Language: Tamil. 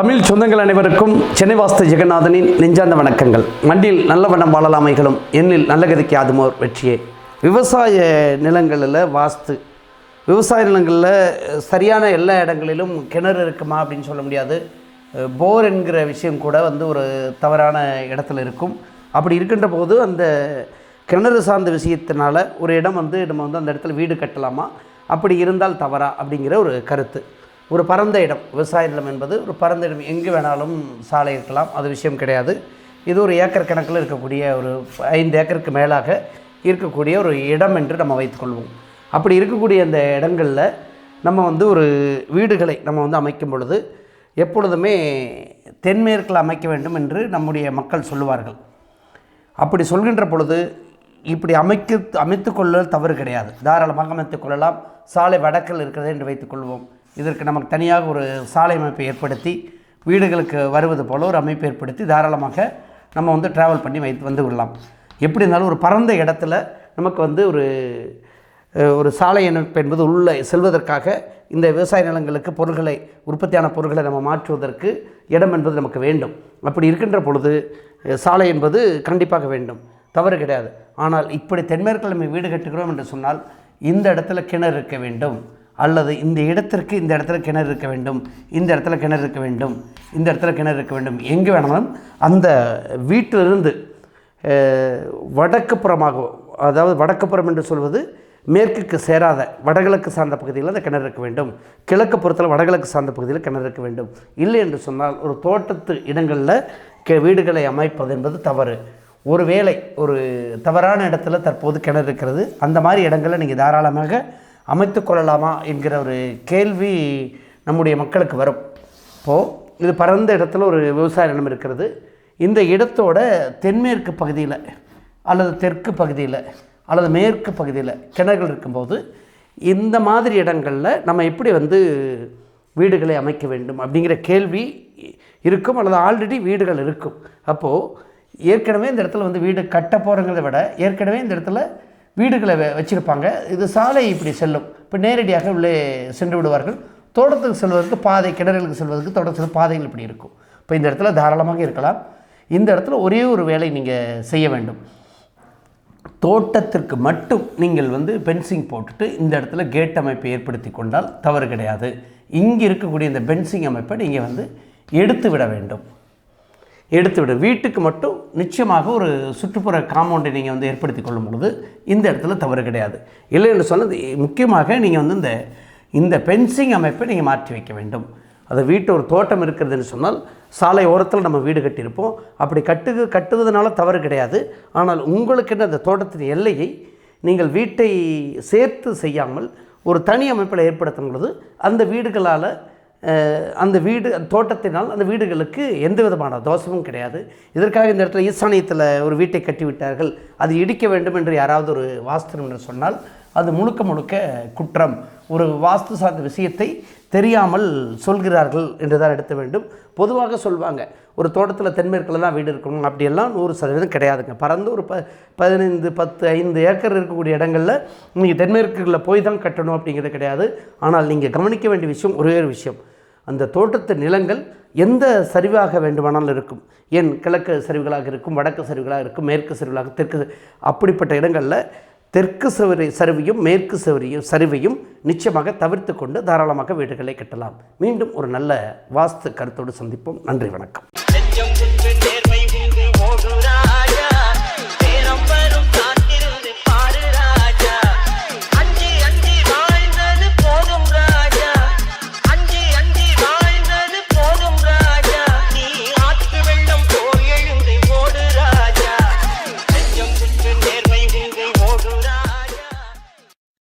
தமிழ் சொந்தங்கள் அனைவருக்கும் சென்னை வாஸ்து ஜெகநாதனின் நெஞ்சார்ந்த வணக்கங்கள். மண்டியில் நல்ல வண்ணம் வாழலாமைகளும் எண்ணில் நல்ல கதைக்கு அதுமோர் வெற்றியே. விவசாய நிலங்களில் வாஸ்து, விவசாய நிலங்களில் சரியான எல்லா இடங்களிலும் கிணறு இருக்குமா அப்படின்னு சொல்ல முடியாது. போர் என்கிற விஷயம் கூட ஒரு தவறான இடத்துல இருக்கும். அப்படி இருக்கின்ற போது அந்த கிணறு சார்ந்த விஷயத்தினால ஒரு இடம் நம்ம அந்த இடத்துல வீடு கட்டலாமா, அப்படி இருந்தால் தவறா அப்படிங்கிற ஒரு கருத்து. ஒரு பரந்த இடம், விவசாய நிலம் என்பது ஒரு பரந்த இடம், எங்கே வேணாலும் சாலை இருக்கலாம், அது விஷயம் கிடையாது. இது ஒரு ஏக்கர் கணக்கில் இருக்கக்கூடிய ஒரு 5 ஏக்கருக்கு மேலாக இருக்கக்கூடிய ஒரு இடம் என்று நம்ம வைத்துக்கொள்வோம். அப்படி இருக்கக்கூடிய அந்த இடங்களில் நம்ம ஒரு வீடுகளை நம்ம அமைக்கும் பொழுது எப்பொழுதுமே தென்மேற்கில் அமைக்க வேண்டும் என்று நம்முடைய மக்கள் சொல்லுவார்கள். அப்படி சொல்கின்ற பொழுது இப்படி அமைத்து கொள்ள தவறு கிடையாது, தாராளமாக அமைத்துக் கொள்ளலாம். சாலை வடக்கில் இருக்கிறது என்று வைத்துக்கொள்வோம். இதற்கு நமக்கு தனியாக ஒரு சாலை அமைப்பை ஏற்படுத்தி வீடுகளுக்கு வருவது போல் ஒரு அமைப்பை ஏற்படுத்தி தாராளமாக நம்ம ட்ராவல் பண்ணி வந்து விடலாம். எப்படி இருந்தாலும் ஒரு பரந்த இடத்துல நமக்கு ஒரு சாலை அமைப்பு என்பது உள்ளே செல்வதற்காக இந்த விவசாய நிலங்களுக்கு பொருட்களை, உற்பத்தியான பொருட்களை நம்ம மாற்றுவதற்கு இடம் என்பது நமக்கு வேண்டும். அப்படி இருக்கின்ற பொழுது சாலை என்பது கண்டிப்பாக வேண்டும், தவறு கிடையாது. ஆனால் இப்படி தென்மேற்கில் நம்ம வீடு கட்டுகிறோம் என்று சொன்னால் இந்த இடத்துல கிணறு இருக்க வேண்டும், அல்லது இந்த இடத்திற்கு இந்த இடத்துல கிணறு இருக்க வேண்டும், இந்த இடத்துல கிணறு இருக்க வேண்டும், இந்த இடத்துல கிணறு இருக்க வேண்டும். எங்கே வேணாலும் அந்த வீட்டிலிருந்து வடக்கு புறமாக, அதாவது வடக்கு புறம் என்று சொல்வது மேற்குக்கு சேராத வடகிழக்கு சார்ந்த பகுதியில் அந்த கிணறு இருக்க வேண்டும், கிழக்கு புறத்தில் வடகிழக்கு சார்ந்த பகுதியில் கிணறு இருக்க வேண்டும். இல்லை என்று சொன்னால் ஒரு தோட்டத்து இடங்களில் வீடுகளை அமைப்பது என்பது தவறு. ஒருவேளை ஒரு தவறான இடத்துல தற்போது கிணறு இருக்கிறது, அந்த மாதிரி இடங்களில் நீங்கள் தாராளமாக அமைத்து கொள்ளலாமா என்கிற ஒரு கேள்வி நம்முடைய மக்களுக்கு வரும். இப்போது இது பரந்த இடத்துல ஒரு விவசாய நிலம் இருக்கிறது. இந்த இடத்தோட தென்மேற்கு பகுதியில் அல்லது தெற்கு பகுதியில் அல்லது மேற்கு பகுதியில் கிணறுகள் இருக்கும்போது இந்த மாதிரி இடங்களில் நம்ம எப்படி வீடுகளை அமைக்க வேண்டும் அப்படிங்கிற கேள்வி இருக்கும், அல்லது ஆல்ரெடி வீடுகள் இருக்கும். அப்போது ஏற்கனவே இந்த இடத்துல வீடு கட்ட போகிறத விட ஏற்கனவே இந்த இடத்துல வீடுகளை வச்சுருப்பாங்க. இது சாலை இப்படி செல்லும், இப்போ நேரடியாக உள்ளே சென்று விடுவார்கள். தோட்டத்துக்கு செல்வதற்கு பாதை, கிணறுகளுக்கு செல்வதற்கு தோட்டத்துக்கு பாதைகள் இப்படி இருக்கும். இப்போ இந்த இடத்துல தாராளமாக இருக்கலாம். இந்த இடத்துல ஒரே ஒரு வேலை நீங்கள் செய்ய வேண்டும். தோட்டத்திற்கு மட்டும் நீங்கள் பென்சிங் போட்டுட்டு இந்த இடத்துல கேட் அமைப்பை ஏற்படுத்தி கொண்டால் தவறு கிடையாது. இங்கே இருக்கக்கூடிய இந்த பென்சிங் அமைப்பை நீங்கள் எடுத்து விட வேண்டும். வீட்டுக்கு மட்டும் நிச்சயமாக ஒரு சுற்றுப்புற காம்பவுண்டை நீங்கள் ஏற்படுத்தி கொள்ளும் பொழுது இந்த இடத்துல தவறு கிடையாது. இல்லை என்று சொன்னது முக்கியமாக நீங்கள் இந்த பென்சிங் அமைப்பை நீங்கள் மாற்றி வைக்க வேண்டும். அது வீட்டு ஒரு தோட்டம் இருக்கிறதுன்னு சொன்னால் சாலை ஓரத்தில் நம்ம வீடு கட்டியிருப்போம், அப்படி கட்டுவதனால தவறு கிடையாது. ஆனால் உங்களுக்கு அந்த தோட்டத்தின் எல்லையை நீங்கள் வீட்டை சேர்த்து செய்யாமல் ஒரு தனி அமைப்பில் ஏற்படுத்தும் பொழுது அந்த வீடுகளால் அந்த தோட்டத்தினால் அந்த வீடுகளுக்கு எந்த விதமான தோஷமும் கிடையாது. இதற்காக இந்த இடத்துல ஈசானியத்தில் ஒரு வீட்டை கட்டிவிட்டார்கள், அது இடிக்க வேண்டும் என்று யாராவது ஒரு வாஸ்து என்று சொன்னால் அது முழுக்க குற்றம். ஒரு வாஸ்து சார்ந்த விஷயத்தை தெரியாமல் சொல்கிறார்கள் என்று தான் எடுத்த வேண்டும். பொதுவாக சொல்வாங்க ஒரு தோட்டத்தில் தென்மேற்கில் தான் வீடு இருக்கணும், அப்படியெல்லாம் 100% கிடையாதுங்க. பறந்து ஒரு 15, 10, 5 ஏக்கர் இருக்கக்கூடிய இடங்களில் நீங்கள் தென்மேற்குகளில் போய் தான் கட்டணும் அப்படிங்கிறது கிடையாது. ஆனால் நீங்கள் கவனிக்க வேண்டிய விஷயம் ஒரே ஒரு விஷயம், அந்த தோட்டத்து நிலங்கள் எந்த சரிவாக வேண்டுமானாலும் இருக்கும். ஏன் கிழக்கு சரிவுகளாக இருக்கும், வடக்கு சரிவுகளாக இருக்கும், மேற்கு சரிவுகளாக, தெற்கு, அப்படிப்பட்ட இடங்களில் தெற்கு சரிவையும் மேற்கு சரிவையும் நிச்சயமாக தவிர்த்து கொண்டு தாராளமாக வீடுகளை கட்டலாம். மீண்டும் ஒரு நல்ல வாஸ்து கருத்தோடு சந்திப்போம். நன்றி, வணக்கம்.